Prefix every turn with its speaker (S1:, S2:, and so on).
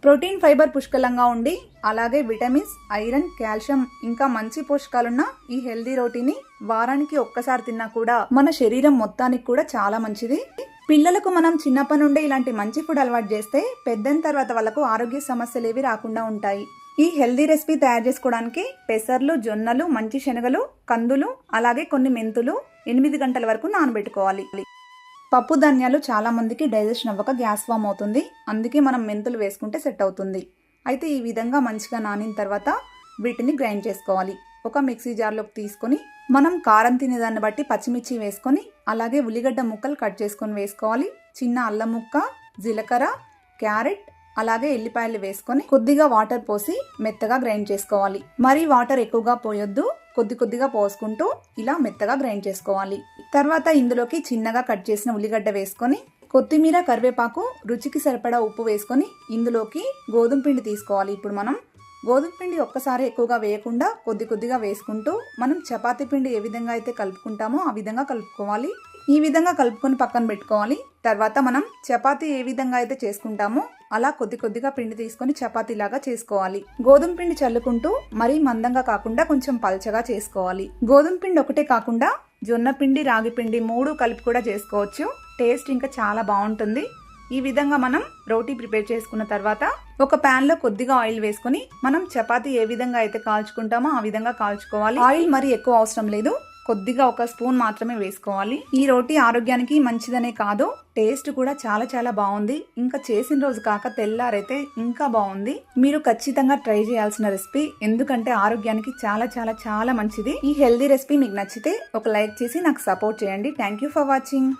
S1: Protein fibre పుష్కలంగా ఉండి అలాగే విటమిన్స్, ఐరన్, కాల్షియం ఇంకా మంచి పోషకాలున్న ఈ హెల్దీ రోటీని వారానికి ఒక్కసారి తిన్నా కూడా మన శరీరం మొత్తానికి కూడా చాలా మంచిది. పిల్లలకు మనం చిన్నప్పటి నుండే ఇలాంటి మంచి ఫుడ్ అలవాటు చేస్తే పెద్దయిన తర్వాత వాళ్ళకు ఆరోగ్య సమస్యలు ఏవి రాకుండా ఉంటాయి. ఈ హెల్దీ రెసిపీ తయారు చేసుకోవడానికి పెసర్లు, జొన్నలు, మంచి శనగలు, కందులు అలాగే కొన్ని మెంతులు 8 గంటల వరకు నానబెట్టుకోవాలి. పప్పు ధాన్యాలు చాలా మందికి డైజెషన్ అవ్వక గ్యాస్ ఫామ్ అవుతుంది. అందుకే మనం మెంతులు వేసుకుంటే సెట్ అవుతుంది. అయితే ఈ విధంగా మంచిగా నానిన తర్వాత వీటిని గ్రైండ్ చేసుకోవాలి. ఒక మిక్సీ జార్లోకి తీసుకొని మనం కారం తినేదాన్ని బట్టి పచ్చిమిర్చి వేసుకొని అలాగే ఉల్లిగడ్డ ముక్కలు కట్ చేసుకొని వేసుకోవాలి. చిన్న అల్లం ముక్క, జీలకర్ర, క్యారెట్ అలాగే ఎల్లిపాయలు వేసుకొని కొద్దిగా వాటర్ పోసి మెత్తగా గ్రైండ్ చేసుకోవాలి. మరి వాటర్ ఎక్కువగా పోయొద్దు, కొద్దిగా పోసుకుంటూ ఇలా మెత్తగా గ్రైండ్ చేసుకోవాలి. తర్వాత ఇందులోకి చిన్నగా కట్ చేసిన ఉల్లిగడ్డ వేసుకొని కొత్తిమీర, కరివేపాకు, రుచికి సరిపడా ఉప్పు వేసుకొని ఇందులోకి గోధుమ పిండి తీసుకోవాలి. ఇప్పుడు మనం గోధుమ పిండి ఒక్కసారి ఎక్కువగా వేయకుండా కొద్దిగా వేసుకుంటూ మనం చపాతీ పిండి ఏ విధంగా అయితే కలుపుకుంటామో ఆ విధంగా కలుపుకోవాలి. ఈ విధంగా కలుపుకొని పక్కన పెట్టుకోవాలి. తర్వాత మనం చపాతీ ఏ విధంగా అయితే చేసుకుంటామో అలా కొద్దిగా పిండి తీసుకొని చపాతీలాగా చేసుకోవాలి. గోధుమ పిండి చల్లుకుంటూ మరీ మందంగా కాకుండా కొంచెం పల్చగా చేసుకోవాలి. గోధుమ పిండి ఒకటే కాకుండా జొన్న పిండి, రాగి పిండి 3 కలిపి కూడా చేసుకోవచ్చు. టేస్ట్ ఇంకా చాలా బాగుంటుంది. ఈ విధంగా మనం రోటీ ప్రిపేర్ చేసుకున్న తర్వాత ఒక ప్యాన్ లో కొద్దిగా ఆయిల్ వేసుకొని మనం చపాతీ ఏ విధంగా అయితే కాల్చుకుంటామో ఆ విధంగా కాల్చుకోవాలి. ఆయిల్ మరి ఎక్కువ అవసరం లేదు, కొద్దిగా ఒక స్పూన్ మాత్రమే వేసుకోవాలి. ఈ రోటీ ఆరోగ్యానికి మంచిదనే కాదు, టేస్ట్ కూడా చాలా బాగుంది. ఇంకా చేసిన రోజు కాక తెల్లారైతే ఇంకా బాగుంది. మీరు ఖచ్చితంగా ట్రై చేయాల్సిన రెసిపీ, ఎందుకంటే ఆరోగ్యానికి చాలా మంచిది. ఈ హెల్దీ రెసిపీ మీకు నచ్చితే ఒక లైక్ చేసి నాకు సపోర్ట్ చేయండి. Thank you for watching.